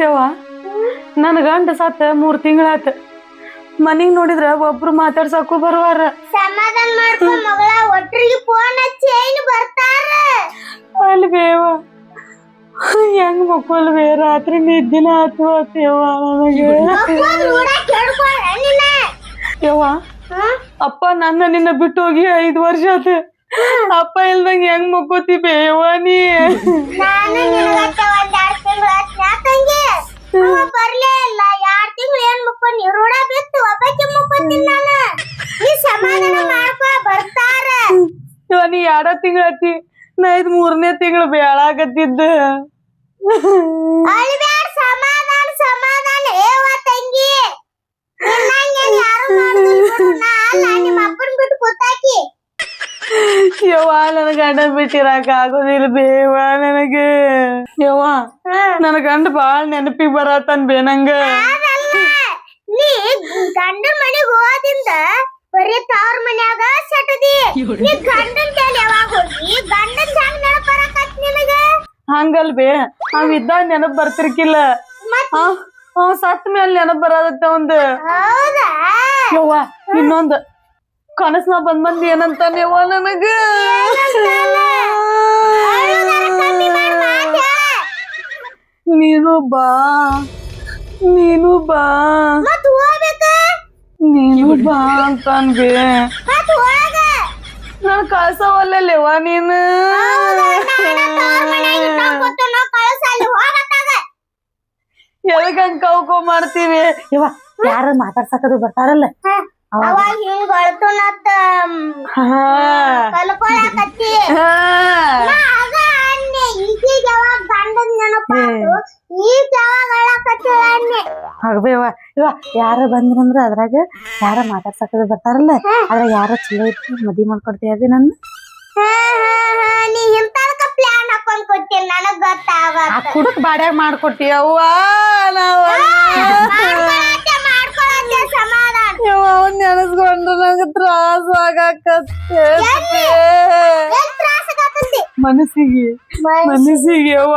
ಯವ್ವ ನನ್ ಗಂಡ ಸತ್ತ 3 ತಿಂಗಳಾತ. ಮನಿಗ್ ನೋಡಿದ್ರ ಒಬ್ರು ಮಾತಾಡ್ಸಕು ಬರುವಾರ. ಸಮಾಧಾನ ಮಾಡ್ಕೊ ಮಗಳ, ಒಟ್ರಿಗೆ ಫೋನ್ ಹಚ್ಚಿ ಏನು ಬರ್ತಾರ. ಅಲ್ಲಿ ಬೇವ ಹೆಂಗ್ ಮಕ್ಕಳು ಬೇ ರಾತ್ರಿ ನಿದ್ದಿನ ಆತ್ವತ್ ಯವ್ವ ನನಗೆ. ಯವ್ವ ಅಪ್ಪ ನಿನ್ನ ಬಿಟ್ಟು ಹೋಗಿ 5 ವರ್ಷ ಆತ. ಅಪ್ಪ ಇಲ್ದಂಗ ಹೆಂಗ್ ಮಕ್ಕೋತಿ ಬೇವ ನೀ? ಬರ್ಲೇ ಇಲ್ಲ 2 ತಿಂಗಳು ಏನ್ ಮುಕ್ಕೊಂಡಿ ರೂಢ ಬಿತ್ತು ಒಬ್ಬಕ್ಕೆ ಮುಕ್ಕೋತೀನಿ ನಾನು. ನೀ ಸಮಾಧಾನ ಮಾಡ್ಕೊ ಬರ್ತಾರ. ಯವ್ವ ನೀ 2 ತಿಂಗಳಾತಿ, ನಾ 3ನೇ ತಿಂಗಳು ಬೇಳಾಗತ್ತಿದ್ದ. ಅಳ್ಬ್ಯಾಡ, ಸಮಾಧಾನ ಸಮಾಧಾನ ಏವ ತಂಗಿ. ಯಾರು ಮಾಡುದಿಲ್ಲ, ನಿಮ್ಮ ಅಪ್ಪನ್ ಬಿಟ್ಟು ಕೂತಾಕಿ. ಯವ್ವ ನನ್ ಗಂಡ ಬಿಟ್ಟಿರಾಕ ಆಗೋದಿಲ್ಲ ಬೇವ ನನಗೆ. ಯವ್ವ ನನ್ ಗಂಡ ಬಾಳ್ ನೆನಪಿಗೆ ಬರತನ್ ಬೇ ನಂಗ. ನೀ ಗಂಡನ ಮನೆಗ್ ಹೋದಿಂದ ಬರೀ ತವ್ರ ಮನ್ಯಾಗ ಸೆಟದಿ. ನೀ ಗಂಡನ ಮೇಲೆ ಯಾವಾಗ ಹೋಗಿ ಗಂಡನ ಹೆಂಗ್ ನೆನಪ ಬರಾಕತ್ ನಿನಗ? ಹಂಗಲ್ ಬೇ, ಅವ್ ಇದ್ದಾಗ ನೆನಪ್ ಬರ್ತಿರ್ಕಿಲ್ಲ, ಅವ್ ಸತ್ ಮೇಲೆ ನೆನಪ್ ಬರದತ್ತ ಒಂದ್. ಹೌದಾ? ಯವ್ವ ಇನ್ನೊಂದ್ ಕನಸ್ನ ಬಂದ್ ಏನಂತಾನೇವ ನನಗ? ನೀನು ಬಾ, ನೀನು ಬಾ, ನೀನು ಬಾ ಅಂತಾನ್ ಬೇ. ನಾನ್ ಕಳ್ಸವಲ್ಲವ ನೀನು. ಎದಕ್ಕಂಗ್ ಕೌಕೋ ಮಾಡ್ತೀವಿ? ಇವ ಯಾರ ಮಾತಾಡ್ಸಕದು ಬರ್ತಾರಲ್ಲ ಅವಾಗ ಹಿಂಗ್ ಅಳ್ತುನತ್ತ ಕಲ್ಕೊಳಕತ್ತಿ. ಆಗ ಅನ್ನೆ ಈಗೀಗ ಯಾವಾಗ ಗಂಡನ್ ನೆನಪಾತು, ಈಗ ಯಾವಾಗ ಅಳಕತ್ತಿ ಅನ್ನೆ. ಆಗ್ಬೇವ ಇವ ಯಾರ ಬಂದ್ರಂದ್ರ ಅದ್ರಾಗ ಯಾರ ಮಾತಾಡ್ಸಕದು ಬರ್ತಾರಲ್ಲ ಅದ್ರಾಗ ಯಾರ ಚಲೋ ಇತ್ತು ಮದ್ವಿ ಮಾಡ್ಕೊಡ್ತೀಯ ನನ್ನ? ನೀ ಇಂತದಕ್ಕ ಪ್ಲಾನ್ ಹಾಕೊಂಡ್ ಕೊಟ್ಟಿಲ್ಲ, ನನಗ್ ಗೊತ್ತಾಗತ್ತ. ಕುಡಕ್ ಬಾಡ್ಯಾಗ ಮಾಡ್ಕೊಟ್ಟಿ ಅವ್ವ. ನಾವ್ ಸಮಾಧಾನ ಅವನ್ ನೆನಸ್ಕೊಂಡ್ರ ನಂಗ ತ್ರಾಸ ಆಗಾಕತ್ತೆ ಮನಸ್ಸಿಗೆ ಮನಸ್ಸಿಗೆ. ಅವ್ವ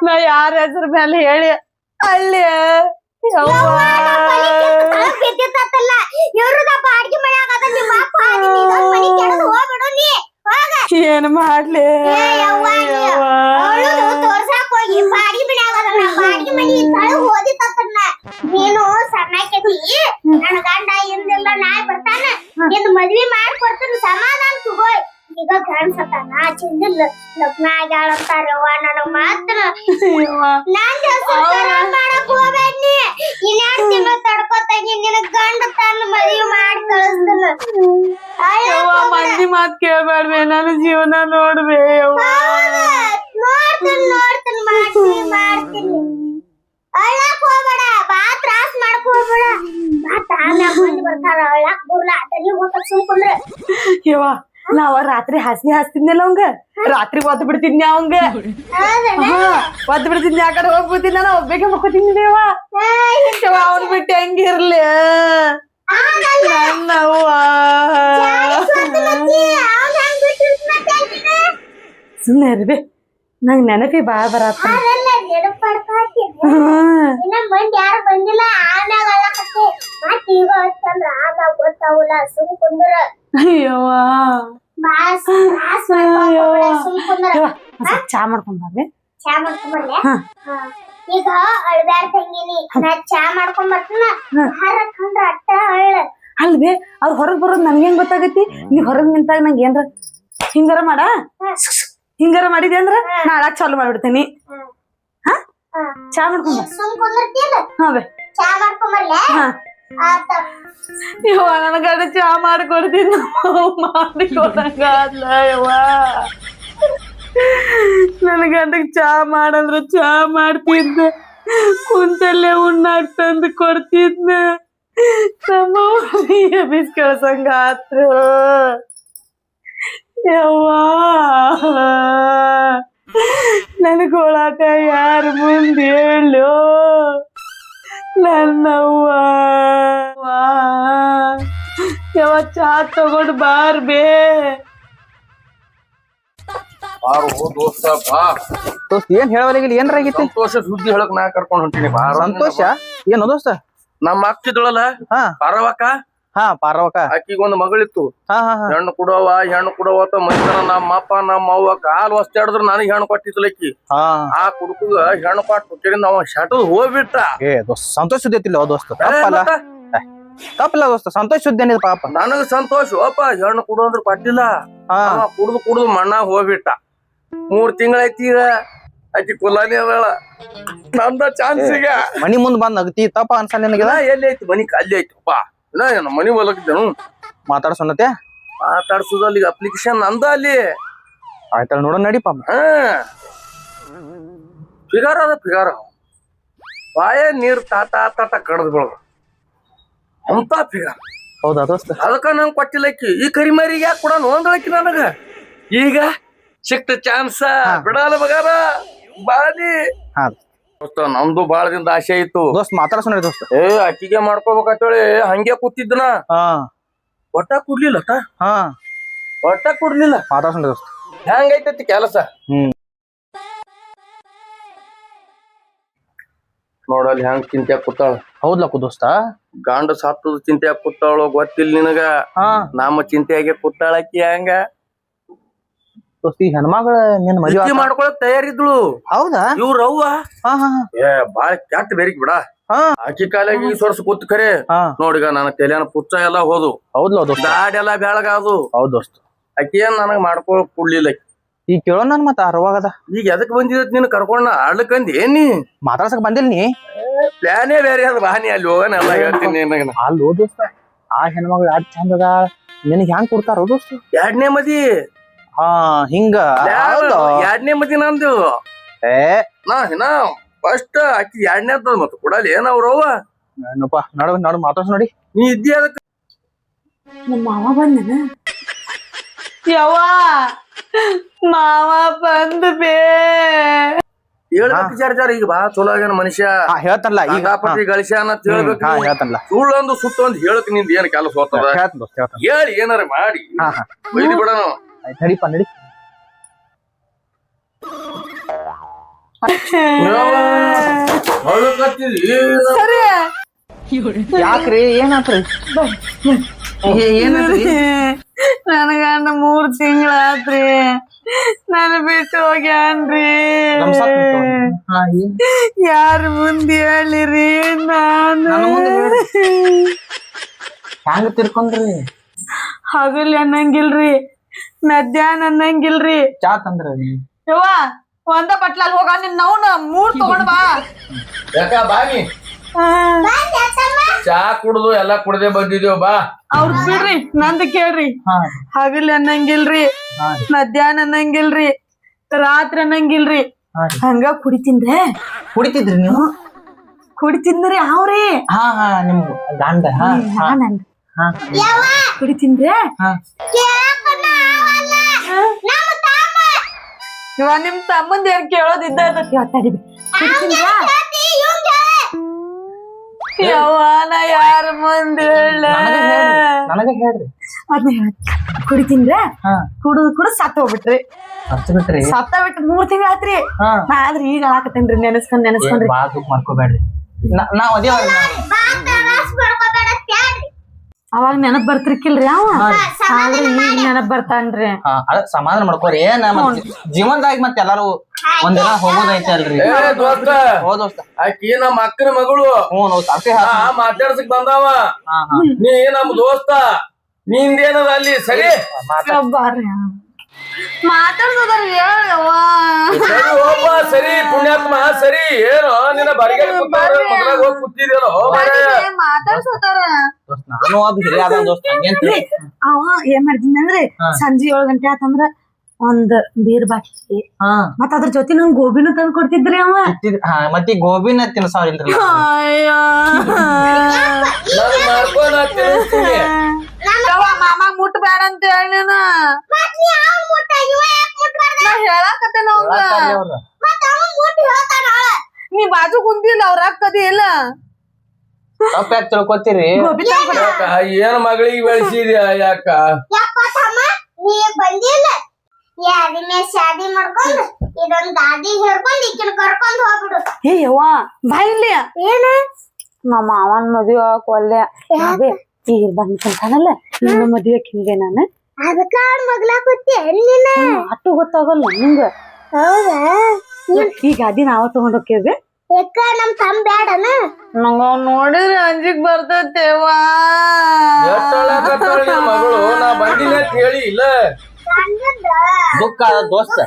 ನಾ ಯಾರ ಹೆಸರು ಮೇಲೆ ಹೇಳಿ ಅಳ್ಳಿ ಏನ್ ಮಾಡ್ಲಿ? ತೋರ್ಸಾಕ್ ಹೋಗಿ ಬಾಡಿಗೆ ಮನ್ಯಾಗ ನೀನು ಸಣ್ಣಕಿ, ನನ್ ಗಂಡ ಹಿಂದಿಲ್ಲ ನಾಳೆ ಬರ್ತಾನ, ನಿಂದ ಮದ್ವಿ ಮಾಡ್ಕೊಡ್ತಾನ, ಸಮಾಧಾನ ತಗೋ. ಈಗ ಗಂಡ ಸತಾನ ಚಿಂದಿಲ್ಲ ಲಗ್ನ ಆಗ್ಯಾಳಂತಾರವ್ವ ನನಗ್ ಮಾತ್ರ. ನಾನ್ ಮಾಡಕ್ ಹೋಗ್ಬೇಡ್ನಿ, ಇನ್ನೆರಡು ತಿಂಗಳು ತಡ್ಕೊತಾಗಿ ನಿನ್ ಗಂಡ ತನ್ನ ಮದ್ವಿ ಮಾಡಿ ಕಳಿಸ್ತಾನ. ಮಂದಿ ಮಾತ್ ಕೇಳ್ಬೇಡ್ಬೇ, ನನ್ನ ಜೀವನ ನೋಡ್ಬೇ. ನೋಡ್ತೀನಿ ಮಾಡ್ತೀನಿ. ಅಳ್ಳಾಕ್ ಹೋಗ್ಬೇಡ, ಬಾ ತ್ರಾಸ್ ಮಾಡಕ್ ಹೋಗ್ಬೇಡ. ಆಮ್ಯಾಗ ಮಂದಿ ಬರ್ತಾರ, ಅಳ್ಳಾಕ್ ಬುರ್ಲ ಅಟಲಿ ಹೋಗಕ್ ಸುಮ್ಕೊಂಡ್ರ. ಯವ್ವ ನಾವ ರಾತ್ರಿ ಹಾಸಿಗೆ ಹಾಸ್ತಿದ್ನಲ್ಲ ಅವಂಗ, ರಾತ್ರಿ ಒದ್ದು ಬಿಡ್ತಿದ್ನಿ ಅವಂಗ. ಒದ್ದು ಬಿಡ್ತಿದ್ನಿ, ಆ ಕಡೆ ಹೋಗ್ಬಿಡ್ತೀನಿ, ನಾನು ಒಬ್ಬೇಕೆ ಮಕ್ಕೋತೀನಿ ದೇವ. ಅವನ್ ಬಿಟ್ಟು ಹೆಂಗಿರ್ಲಿ ನನ್ನವ್ವ. ಸುಮ್ನೆ ಇರ್ಬೇ, ನಂಗ್ ನೆನಪಿ ಬಾಳ ಬರತ್ತ. ಮಂದಿ ಯಾರು ಬಂದಿಲ್ಲ, ಆಮ್ಯಾಗ ಅಳ್ಳಾಕತ್ತಿ. ಮತ್ ಈಗ ಹಚ್ಚಂದ್ರ ಆಮ್ಯಾಗ ಗೊತ್ತಾವಲ್ಲ, ಸುಮ್ ಕುಂದ್ರ. ಅಯ್ಯವ್ವ ಚಾ ಮಾಡ್ಕೊಂಡ್ಬಾರ್ದೆ? ಚಾ ಮಾಡ್ಕೊಂಬರ್ಲೆ? ಈಗ ಅಳ್ಬ್ಯಾಡ ತಂಗಿನಿ, ನಾ ಚಾ ಮಾಡ್ಕೊಂಡ್ ಬರ್ತೀನ. ಹಾರಕ್ಕಂದ್ರ ಅಟ್ಟ ಅಳ್ಳ. ಅಲ್ವೇ ಅವ್ರು ಹೊರಗ್ ಬರೋದ್ ನನ್ಗೇನ್ ಗೊತ್ತಾಗೈತಿ? ನೀ ಹೊರಗ್ ನಿಂತಾಗ ನಂಗೆ ಏನ್ರ ಹಿಂಗಾರ ಮಾಡ, ಹಿಂಗಾರ ಮಾಡಿದೆ ಅಂದ್ರ ನಾ ಅಳಾಕ್ ಚಾಲು ಮಾಡ್ಬಿಡ್ತೀನಿ. ಚಾ ಮಾಡ್ಕೊಂಡ್ ಸುಮ್ ಕುಂದಿರ್ತಿಯಲ್ಲ? ಚಾ ಮಾಡ್ಕೊಂಬರ್ಲೆ? ಯವ್ವ ನನ್ ಗಂಡ ಚಾ ಮಾಡ್ಕೊಡ್ತೀನಿ, ಮಾಡಿಕೊಡಂಗಾದ್ಲ ಯವ್ವ. ನನ್ ಗಂಡಗ್ ಚಾ ಮಾಡಂದ್ರ ಚಾ ಮಾಡ್ತಿದ್ದ, ಕುಂತಲ್ಲೇ ಉಣ್ಣಾಕ್ ತಂದು ಕೊಡ್ತಿದ್ನ. ನಮ್ಮ ಬಿಸ್ ಕಳ್ಸಂಗ ಆತ್ರು ಯವ್ವ. ನನಗೊಳಕ ಯಾರ ಮುಂದೆ ಹೇಳು ನನ್ನವ್ವ. ಯವ್ವ ಚಾ ತಗೊಂಡ್ ಬಾರ್ಬೇ. ದೋಸ್ತ ಬಾ ದೋಸ್ತ ಏನ್ ಹೇಳವಲ್ಲಿಗಿಲ್ಲ ಏನ್ರ ಆಗೈತಿ ಸಂತೋಷ ಸುದ್ದಿ ಹೇಳಕ್ ನಾ ಕರ್ಕೊಂಡ್ ಹೊಂಟೀನಿ ಸಂತೋಷ ಏನು ದೋಸ್ತ ನಮ್ಮ ಅಕ್ಕಿದಳಲ್ಲ ಹಾ ಪಾರವಕ್ಕ ಹಾ ಪಾರ್ವಕ ಆಕಿಗೊಂದು ಮಗಳಿತ್ತು ಹಾ ಹಾ ಹಾ ಹೆಣ್ಣು ಕೊಡವ ಅಂತ ಮೈತನ ನಮ್ಮ ಅಪ್ಪ ನಮ್ಮ ಅವ್ವ ಕಾಲ್ ಹೊಸ್ತಾಡಿದ್ರ ನನಗೆ ಹೆಣ್ಣು ಕೊಟ್ಟಿದ್ಲಕ್ಕಿ ಹಾ ಆ ಕುಡುಕಗ ಹೆಣ್ಣು ಕೊಟ್ಟು ಕೇಳಿಂದ ಅವ ಶಟದ್ ಹೋಗ್ಬಿಟ್ಟ ಏ ದೋಸ್ತ ಸಂತೋಷ ಸುದ್ದಿ ಐತಿಲ್ಲ ದೋಸ್ತ ತಪ್ಪಲ್ಲ ತಪ್ಪಲ್ಲ ದೋಸ್ತ ಸಂತೋಷ ಸುದ್ದಿ ಏನಿದೆ ಪಾಪ ನನಗ ಸಂತೋಷ ಅಪ್ಪ ಹೆಣ್ಣು ಕೊಡು ಅಂದ್ರ ಕೊಟ್ಟಿಲ್ಲ ಹಾ ಅವ ಕುಡ್ದು ಮಣ್ಣಾಗ ಹೋಗ್ಬಿಟ್ಟ 3 ತಿಂಗಳೈತಿ ಈಗ ಆಕಿ ಕುಲಾನಿ ಅದಳ ನಂದ ಚಾನ್ಸ್ ಈಗ ಮನಿ ಮುಂದ್ ಬಂದ್ ಅಗತಿ ತಪ್ಪ ಅನ್ಸಲ್ಲ ನಿನಗೆ ಎಲ್ಲಿ ಐತಿ ಮನಿ ಅಲ್ಲಿ ಐತಪ್ಪ ಇನ್ನ ಮನಿ ಹೊಲಕಿದ್ದೇನು ಮಾತಾಡ್ಸೋಣತೆ ಮಾತಾಡ್ಸುದಲ್ಲಿ ಈಗ ಅಪ್ಲಿಕೇಶನ್ ನಂದ ಅಲ್ಲಿ ಆಯ್ತಲ್ಲ ನೋಡೋಣ ನಡಿಪ ಫಿಗಾರ ಬಾಯ ನೀರ್ ತಾಟ ಕಡದ್ ಬೆಳದ ಅಂತ ಫಿಗಾರ ಹೌದಾ ದೋಸ್ತ ಅದಕ್ಕ ನಂಗ್ ಕೊಟ್ಟಿಲ್ಲಕ್ಕಿ ಈ ಕರಿಮರಿಗೆ ಯಾಕೆ ಕೊಡ ನೋಂದಳಕ್ಕಿ ನನಗ ಈಗ ಸಿಕ್ತ ಚಾನ್ಸ್ ಬಿಡಲ್ಲ ಮಗಾರ ಬಾದಿ ಹಾ ನಮ್ದು ಬಾಳ ದಿನದ ಆಸೆ ಇತ್ತು ದೋಸ್ತ ಮಾತಾಡ್ಸೋಣ ದೋಸ್ತ ಅಕ್ಕಿಗೆ ಮಾಡ್ಕೋಬೇಕಂತೇಳಿ ಹಂಗೆ ಕೂತಿದ್ನ ಹಾ ಒಟ್ಟ ಕುಡ್ಲಿಲ್ಲ ಹಾ ಒಟ್ಟ ಕುಡ್ಲಿಲ್ಲ ಮಾತಾಡ್ಸೋಣ ದೋಸ್ತ ಹೆಂಗೈತತಿ ಕೆಲಸ ನೋಡಲ್ಲಿ ಹೆಂಗ್ ಚಿಂತೆ ಕೂತಾಳ ಹೌದ್ಲಕ್ಕು ದೋಸ್ತ ಗಂಡ ಸತ್ತದ ಚಿಂತೆ ಕೂತಾಳು ಗೊತ್ತಿಲ್ಲ ನಿನಗ ಹಾ ನಮ್ಮ ಚಿಂತೆಯಾಗೆ ಕೂತಾಳಕ್ಕಿ ಹಂಗ ದೋಸ್ತ ಈ ಹೆಣ್ಮಗಳ ನಿನ್ ಮದ್ವೆ ಮಾಡ್ಕೊಳಕ್ ತಯಾರಿದ್ಳು ಹೌದಾ ಇವ್ರ ಅವ್ವ ಹಾ ಹಾ ಬಾಳ ಕೆಟ್ಟ ಬೇರಿಕ್ ಬಿಡ ಹಾ ಆಕಿ ಕಾಲಾಗಿ ಈ ಸೊರ್ಸ್ ಕೂತ್ ಖರೆ ಹಾ ನೋಡಿಗ ನನ್ನ ತಲೆಯನ್ನ ಪುಚ್ಚ ಎಲ್ಲಾ ಹೋದು ಹೌದ್ಲ ದೋಸ್ತ ಗಾಡಿ ಎಲ್ಲಾ ಬೆಳಗಾದು ಹೌದ್ ದೋಸ್ತ ಆಕಿ ಏನ್ ನನಗ್ ಮಾಡ್ಕೊಳಕ್ ಕೊಡ್ಲಿಲ್ಲ ಈಗ ಕೇಳೋಣ ನನ್ ಮತ್ತ ಅರವಾಗದ ಈಗ ಎದಕ್ ಬಂದಿದ್ ನೀನ್ ಕರ್ಕೊಂಡ ಆಡ್ಲಕ್ಕಂದ್ ಏನಿ ಮಾತಾಡ್ಸಕ್ ಬಂದಿಲ್ ನೀ ಪ್ಲಾನೇ ಬೇರೆ ಅದ ಬಾನಿ ಅಲ್ಲಿ ಹೋಗನ ಎಲ್ಲ ಹೇಳ್ತೀನಿ ನಿನಗ ಅಲ್ಲೋ ದೋಸ್ತ ಆ ಹೆಣ್ಮಗಳು ಯಾಡ್ ಚಂದ ಅದ ನಿನಗ್ ಹೆಂಗ್ ಕೊಡ್ತಾರೋ ದೋಸ್ತ 2ನೇ ಮದಿ ಹಾ ಹಿಂಗ 2ನೇ ಮದಿ ನಂದು ಏ ನಾ ಫಸ್ಟ್ ಆಕಿ 2ನೇ ಅದ ಮತ್ತ ಕೊಡಲ್ಲ ಏನ್ ಅವ್ರವ್ವ ಏನಪ್ಪ ನಡು ಮಾತಾಡ್ಸ ನೋಡಿ ನೀ ಇದ್ದಿ ಅದಕ್ಕ ನಮ್ಮ ಮಾವ ಬಂದನ ಯವ್ವ ಮಾವ ಬಂದ ಬೇ ಹೇಳ್ಬೇಕು ಜಾರ ಈಗ ಬಾ ಚಲೋ ಆಗ್ಯಾನ ಮನುಷ್ಯ ಹೇಳ್ತಾನಲ್ಲ ಈಗ ಸಿಕ್ಕಾಪಟ್ಟಿ ಗಳಿಸ್ಯಾನ ಅಂತ ಹೇಳ್ಬೇಕು ಹಾ ಹೇಳ್ತಾನಲ್ಲ ಸುಳ್ಳೊಂದು ಸುತ್ತೊಂದು ಹೇಳಕ್ ನಿಂದ ಏನ್ ಕೆಲಸ ಹೋಗ್ತದ ಹೇಳ್ತಾನ ದೋಸ್ತ ಹೇಳ್ತಾನ ಹೇಳಿ ಏನಾರ ಮಾಡಿ ಹಾ ಹಾ ಬೈದು ಬಿಡೋಣ ಆಯ್ತು ನಡಿಪ ನಡಿ ಸರಿ ಯಾಕ್ರಿ ಏನಾತ್ರಿ ಏನಾತ್ರಿ ನನಗನ್ನ 3 ತಿಂಗಳಾತ್ರಿ ನಾನು ಬಿಟ್ಟು ಹೋಗ್ಯಾನ್ರಿ ಯಾರ ಮುಂದೆ ಹೇಳಿರಿ ನಾನು ಹ್ಯಾಂಗ ತಿರ್ಕೊಂಡ್ರಿ ಹಗಲ್ ಅನ್ನಂಗಿಲ್ರಿ ಮಧ್ಯಾಹ್ನ ಅನ್ನಂಗಿಲ್ರಿ ಚಾ ತಂದ್ರ ಯವ್ವ ಒಂದ ಬಟ್ಲಲ್ಲಿ ಹೋಗ ನಿನ್ ನವ್ನ 3 ತಗೊಂಡ್ ಬಾ ಯಾಕ ಬಾನಿ ಚಾ ಕುಡ್ದು ಎಲ್ಲಾ ಕುಡ್ದೆ ಬಂದಿದೇವ್ ಬಾ ಅವ್ರ ಬಿಡ್ರಿ ನಂದ್ ಕೇಳ್ರಿ ಹಗಲ್ ಅನ್ನಂಗಿಲ್ರಿ ಮಧ್ಯಾಹ್ನ ಅನ್ನಂಗಿಲ್ರಿ ರಾತ್ರಿ ಅನ್ನಂಗಿಲ್ರಿ ಹಂಗ ಕುಡಿತಿದ್ರಿ ನೀವು ಕುಡಿತಿಂದ್ರಿ ಅವ್ರಿ ಹಾ ಹಾ ನಿಮ್ ಗಂಡ ಕುಡಿತಿಂದ್ರೆ ಇವ ನಿಮ್ ತಮ್ಮಂದ ಏನ್ ಕೇಳೋದಿದ್ದ ಯವ್ವಾನ ಯಾರ ಮುಂದೆ ನನಗ ಹೇಳ್ರಿ ಅದನ್ನ ಕುಡಿತಿಂದ್ರೆ ಕುಡಿದು ಸತ್ತ ಹೋಗ್ಬಿಟ್ರಿ ಸತ್ತ ಬಿಟ್ಟು 3 ತಿಂಗಳ ಆತ್ರಿ ನಾ ಆದ್ರೆ ಈಗ ಹಾಕತೇನ್ರಿ ನೆನಸ್ಕೊಂಡ್ರಿ ಬಾಳ ದುಃಖ ಮಾಡ್ಕೋಬೇಡ್ರಿ ನಾವ್ ಅದೇ ಅವಾಗ ನೆನಪ್ ಬರ್ತಿರ್ಕಿಲ್ರಿ ಅವ ಆದ್ರೆ ಈಗ ನೆನಪ್ ಬರ್ತಾನ್ರಿ ಸಮಾಧಾನ ಮಾಡ್ಕೋರಿ ಜೀವನದಾಗ ಮತ್ತೆ ಎಲ್ಲಾರು ಒಂದಿನ ಹೋಗೋದೈತೆ ಅಲ್ರಿ ದೋಸ್ತ ಆಕಿ ನಮ್ಮ ಅಕ್ಕನ ಮಗಳು ಮಾತಾಡ್ಸಕ್ ಬಂದಾವ ನೀ ನಮ್ ದೋಸ್ತ ನಿಂದೇನದ ಅಲ್ಲಿ ಸರಿ ಮಾತಾಡ್ಸೋದ್ರಿ ಹೇಳವ್ವ ಸರಿ ಹೋಗ್ಬ ಸರಿ ಪುಣ್ಯಾತ್ಮ ಸರಿ ಏನು ನಿನ್ನ ಬರಿಗಡೆ ಮೊದಲಾಗ ಹೋಗಿ ಕೂತಿದೇನೋ ಮಾತಾಡ್ಸೋತಾರ ನಾನು ಅದು ಹಿರಿಯಾದ ದೋಸ್ತ ಅವ ಏನ್ ಮಾಡ್ತೀನಿ ಅಂದ್ರೆ ಸಂಜೆ 7 ಗಂಟೆ ಆತಂದ್ರ ಒಂದ್ ಬೀರ್ ಬಾಟ್ಲಿ ಮತ್ತ ಅದ್ರ ಜೊತೆ ನಂಗ್ ಗೋಬಿನೂ ತಂದ್ ಕೊಡ್ತಿದ್ರಿ ಅವ ಮತ್ತೆ ಗೋಬಿನ ತಿನ್ಸಾವಿಲ್ರಿ ಮಾಮ ಮುಟ್ ಬ್ಯಾಡ ಅಂತ ಹೇಳಿ ನಾ ಹೇಳಾಕತ್ತೇನ ನೀ ಬಾಜು ಕುಂತಿಲ್ಲ ಅವ್ರ ಅಕ್ಕದಿ ಇಲ್ಲ ತಪ್ಪ್ಯಾಕ್ ತಿಳ್ಕೊತೀರಿ ಏನ್ ಮಗಳಿಗೆ ಬೆಳೆಸಿದ್ಯಾ ಯಾಕ ನೀ ಬಂದಿಲ್ಲ ಯಾರಿನ ಶಾದಿ ಮಾಡ್ಕೊಂಡು ಇದೊಂದ್ ಗಾದಿ ಹಿಡ್ಕೊಂಡ್ ಈಕಿನ ಕರ್ಕೊಂಡ್ ಹೋಗ್ಬಿಡು. ಏ ಯವ್ವ ಬಾ ಇಲ್ಲಿ. ಏನ ನಮ್ಮ ಮಾವನ್ ಮದ್ವೆ ಆಗಕ್ ಒಲ್ಲೆ ಈಗ ಬಂದ್ಕಂತಾನಲ್ಲ ನಿನ್ನ ಮದ್ವೆ ಕಿಂಗೆ ನಾನು ಅದಕ್ಕ ಮಗ್ಲಾಕತ್ತಿ ನೀನ. ಅಟ್ಟು ಗೊತ್ತಾಗಲ್ಲ ನಿಂಗ. ಹೌದಾ? ಈಗ ಗಾದಿ ನಾವ ತಗೊಂಡ್ ಹೋಗ್ತೇವೆ. ಯಾಕ ನಮ್ ತಮ್ಮ ಬ್ಯಾಡನ? ನಂಗ ನೋಡಿದ್ರೆ ಅಂಜಿಕ್ ಬರ್ತೈತೆವಾ. ಮಗಳು ನಾ ಬಂದಿಲ್ಲ ಅಂತ ಹೇಳಿ ಇಲ್ಲ. ದುಃಖ ದೋಸ್ತ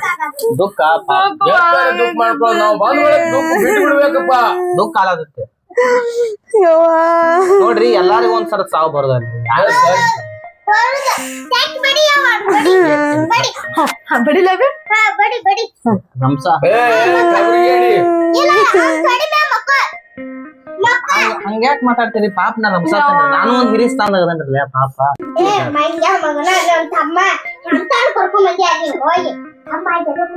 ದುಃಖ ದುಃಖ ಮಾಡ್ಕೊಂಡು ನಾವು ಬಂದ ದುಃಖ ಬಿಟ್ಟು ಬಿಡ್ಬೇಕಪ್ಪ. ದುಃಖ ಆಲಾಗುತ್ತೆ ನೋಡ್ರಿ ಎಲ್ಲಾರಿಗೂ ಒಂದ್ಸಲ ಸಾವು ಬರೋದಲ್ರಿ. ಬಡಿಲವೆ ಬಡಿ ರಂಸ ಹಂಗ್ಯಾಕ್ ಮಾತಾಡ್ತೀರಿ? ಪಾಪ ನಾ ರಂಸ ನಾನು ಒಂದ್ ಹಿರಿ ಸ್ಥಾನದಾಗದನ್ರಲ್ಲ ಪಾಪ. ಮಗನ ನನ್ ತಮ್ಮ ಎಂತಾನು ಕರ್ಕೊಂಡ್ ಬಂದಿ ಆಗಿ ಹೋಗಿ ಅಮ್ಮ ಕರ್ಕೊಂಡ್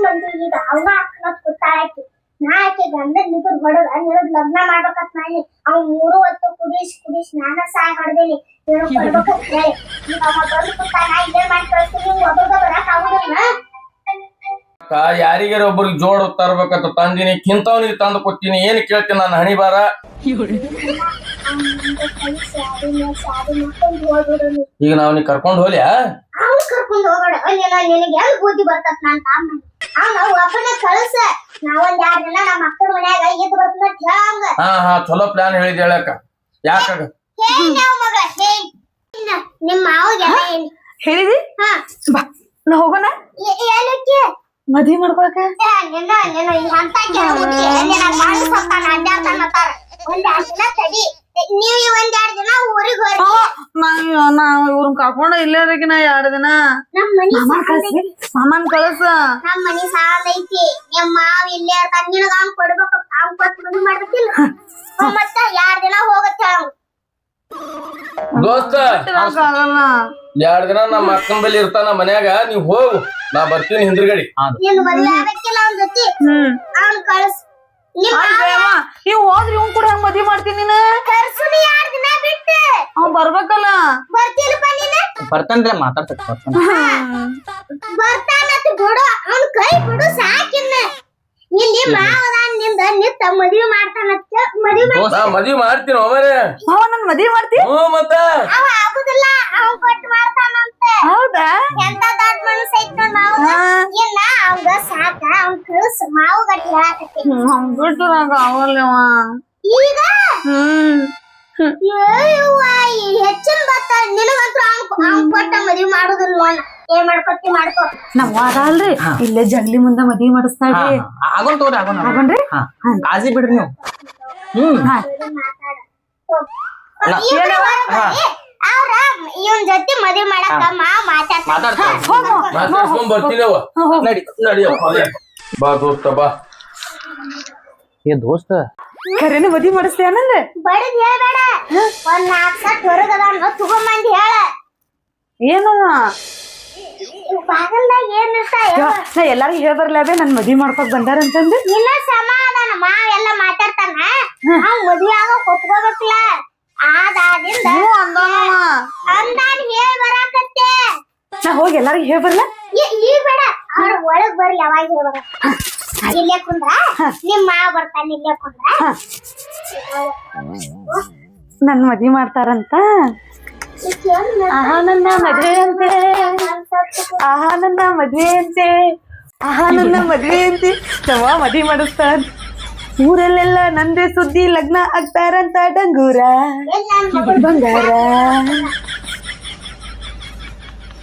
ಬಂದಿ. ಈಗ ಅವನ ಹಾಕ್ಲತ್ ಕೂತಾಳಾಕಿ. ನಾ ಆಕೆ ಗಂಡ ನಿಗರ್ ಹೊಡದ್ ನಿರದ್ ಲಗ್ನ ಮಾಡ್ಬೇಕತ್ ಮಾಡಿ ಅವ್ 3 ಹೊತ್ತು ಕುಡಿಸ್ ನಾನ ಸಾಯ್ ಹೊಡ್ದೇನಿ. ಕೊಡ್ಬೇಕು ಹೇಳಿ ಈಗ ಅವ ಬಂದು ಕೂತಾನ. ಇಲ್ಲೇ ಮಾಡಿ ಕಳ್ಸ್ತೀನಿ. ಒಬ್ಬೊಬ್ಬ ಬರಕ್ ಆಗುದಿಲ್ಲ. ಯಾರಿಗಾರ ಒಬ್ರಿಗೆ ಜೋಡ್ ತರ್ಬೇಕಂತ ತಂದಿನಿ. ಕಿಂತವನಿಗೆ ತಂದು ಕೊಡ್ತೀನಿ. ಏನ್ ಕೇಳ್ತೀನಿ ನಾನು ಹಣಿ ಬಾರ. ಈಗ ನಾವ್ ನೀ ಕರ್ಕೊಂಡ್ ಹೋಗ್ಯಾ? ಅವ್ನು ಕರ್ಕೊಂಡ್ ಹೋಗೋಣ. ನಿನಗೆ ಹೆಂಗ್ ಬುದ್ಧಿ ಬರ್ತತ್ ನನ್ ತಮ್ಮ. ಅವ್ನ ಒಬ್ಬನೇ ಕಳ್ಸ. ನಾವೊಂದ್ 2 ದಿನ ನಮ್ಮ ಅಕ್ಕನ ಮನ್ಯಾಗ ಇದ್ ಬರ್ತದ ಹಂಗ. ಹಾ ಚಲೋ ಪ್ಲಾನ್ ಹೇಳಿದ್ ಹೇಳಕ್ಕ. ಯಾಕಾಗ ಮಗ ನಿಮ್ಮ ಮಾವಗೆಲ್ಲ ಹೇಳಿದಿ. ಹಾ ಬಾ ನಾ ಹೋಗೋಣ ಏನಕ್ಕೆ ಮದ್ವಿ ಮಾಡ್ಕೊಳಕ. ನಿನ್ನ ಅಂತ ಅಡ್ಡಾಡ್ತಾನತ್ತಾರ. ಒಂದ್ 2 ದಿನ ತಡಿ. ನೀವ್ ಒಂದ್ 2 ದಿನ ಊರಿಗೆ ಹೋಗಿ ನಾ ಇವ್ರನ್ ಕರ್ಕೊಂಡ ಇಲ್ಲೇ ಇರಕಿನ 2 ದಿನ. ನಮ್ ಮನಿ ಸಾಮಾನ್ ಕಳಸ. ನಮ್ ಮನಿ ಸಾಲ ಐತಿ. ನಿಮ್ ಮಾವ ಇಲ್ಲೇ ಇರ್ತಾನ. ನಿನಗ ಅವ್ನ್ ಕೊಡ್ಬೇಕು. ಅವ್ನ್ ಕೊಟ್ಟು ಮದ್ವಿ ಮಾಡ್ಬೇಕಿಲ್ಲ. ಮತ್ತ 2 ದಿನ ಹೋಗತ್ತ ದೋಸ್ತ. 2 ದಿನ ನಮ್ಮ ಅಕ್ಕನ ಬಲ್ಲಿ ಇರ್ತಾನ ಮನ್ಯಾಗ. ನೀವ್ ಹೋಗು, ನಾ ಬರ್ತೀನಿ ಹಿಂದ್ರಗಡಿ. ನಿನ್ ಮದ್ವೆ ಆಗಕ್ಕಿಲ್ಲ ಅವ್ನ ಜೊತೆ. ಅವ್ನ್ ಕಳ್ಸ್. ನೀವ್ ಹೋದ್ರಿ ಇವ್ ಕೂಡ ಹೆಂಗ್ ಮದ್ವಿ ಮಾಡ್ತೀನಿ ನೀನ? ಕರ್ಸುನಿ 2 ದಿನ ಬಿಟ್ಟು. ಅವ್ ಬರ್ಬೇಕಲ್ಲ. ಬರ್ತೀನಪ್ಪ ನೀನ? ಬರ್ತಾನ್ರಿ ಮಾತಾಡ್ತಕ್ ಬರ್ತಾನ. ಬರ್ತಾನತ್ ಬಿಡು. ಅವ್ನ್ ಕೈ ಬಿಡು ಸಾಕಿನ್ನ. ಇಲ್ಲಿ ಮಾವದಾನ್ ನಿಂದ ನಿತ್ತ ಮದ್ವಿ ಮಾಡ್ತಾನತ್ತ. ಮದ್ವಿ ಮಾಡ್ತೀನಿ ಒಮ್ಮರೆ. ಅವ ನನ್ ಮದ್ವಿ ಮಾಡ್ತಿ? ಮತ್ತ ಅವ ಆಗುದಿಲ್ಲ. ಅವ್ ಕೊಟ್ಟು ಮಾಡ್ತಾನಂತ. ಹೌದಾ? ಎಂತ ದೊಡ್ಡ ಮನಸ್ಸು ಐತ್ ನೋಡ್ ಮಾವ. ಇಲ್ಲ ಅವಂಗ ಸಾಕ. ಅವ್ನ್ ಕಳ್ಸ. ಮಾವು ಗಟ್ಟಿ ಹಾಕತ್ತಿ. ಬಿಟ್ಟು ಅವಲ್ಲವ ಈಗ ಹೆಚ್ಚಿನ ಬತ್ತ. ನಿನಗಂತ್ರ ಅವ್ನ್ ಕೊಟ್ಟ ಮದ್ವಿ ಮಾಡುದಿಲ್ಲ. ಏನ್ ಮಾಡ್ಕೊತಿ ಮಾಡ್ಕೊ. ನಮ್ ವಾದ ಅಲ್ರಿ ಇಲ್ಲೇ ಜಗ್ಲಿ ಮುಂದ ಮದ್ವಿ ಮಾಡಿಸ್ತಾಳ್ರಿ. ಆಗೋನ್ ತಗೋರಿ ಆಗೋಣ್ರಿ. ಕಾಳಜಿ ಬಿಡ್ರಿ ನೀವು. ಅವ್ರ ಇವನ್ ಜೊತೆ ಮದ್ವಿ ಮಾಡಾಕ ಮಾವ ಮಾತಾಡ್ತಾರ. ಮಾತಾಡ್ಕೊಂಡ್ ಬರ್ತೀನವ. ನಡಿಯಪ್ಪ ಬಾ ದೋಸ್ತ ಬಾ. ಏ ದೋಸ್ತ ಖರೇನೆ ಮದ್ವಿ ಮಾಡಿಸ್ತೇನಂದ? ಬಡದ್ ಹೇಳ್ಬೇಡ. ಒಂದ್ 4 ಸಟ್ ಹೊರಗದ ತಗೊಂಬಂದ್ ಹೇಳ. ಏನು ಬಾಗಲ್ದಾಗ ಏನ್ ಇರ್ತಾವ? ನಾ ಎಲ್ಲಾರಿಗೂ ಹೇಳ್ಬರ್ಲಾಬೆ ನನ್ ಮದ್ವಿ ಮಾಡ್ಕೊಕ್ ಬಂದಾರಂತಂದು. ಇನ್ನ ಸಮಾಧಾನ. ಮಾವ ಎಲ್ಲ ಮಾತಾಡ್ತಾನ. ಅವ್ನ್ ಮದ್ವಿ ಆಗ ಕೊಟ್ಕೋಬೇಕಲ್ಲ. ಆದಿಂದ ಅಂದಾನ್ ಹೇಳ್ ಬರಾಕತ್ತೆ. ನಾ ಹೋಗಿ ಎಲ್ಲಾರಿಗೂ ಹೇಳ್ಬರ್ಲ. ಈಗ ಬೇಡ. ಅವ್ರ ಒಳಗ್ ಬರ್ಲಿ. ಯಾವಾಗ ಹೇಳ್ಬಾರ. ಇಲ್ಲೇ ಕುಂದ್ರ. ನಿಮ್ ಮಾವ ಬರ್ತಾನ. ಇಲ್ಲೇ ಕುಂದ್ರ. ನನ್ ಮದ್ವಿ ಮಾಡ್ತಾರಂತ. ಆಹಾ ನನ್ನ ಮದ್ವೆ ಅಂತೆ. ಆಹಾ ನನ್ನ ಮದ್ವೆ ಅಂತೆ. ಆಹಾ ನನ್ನ ಮದ್ವೆ ಅಂತೆ. ನಮ್ಮ ಮದ್ವಿ ಮಾಡಿಸ್ತಾರ. ಊರಲ್ಲೆಲ್ಲ ನಂದೇ ಸುದ್ದಿ. ಲಗ್ನ ಆಗ್ತಾರಂತ ಡಂಗೂರ ಬಂಗಾರ.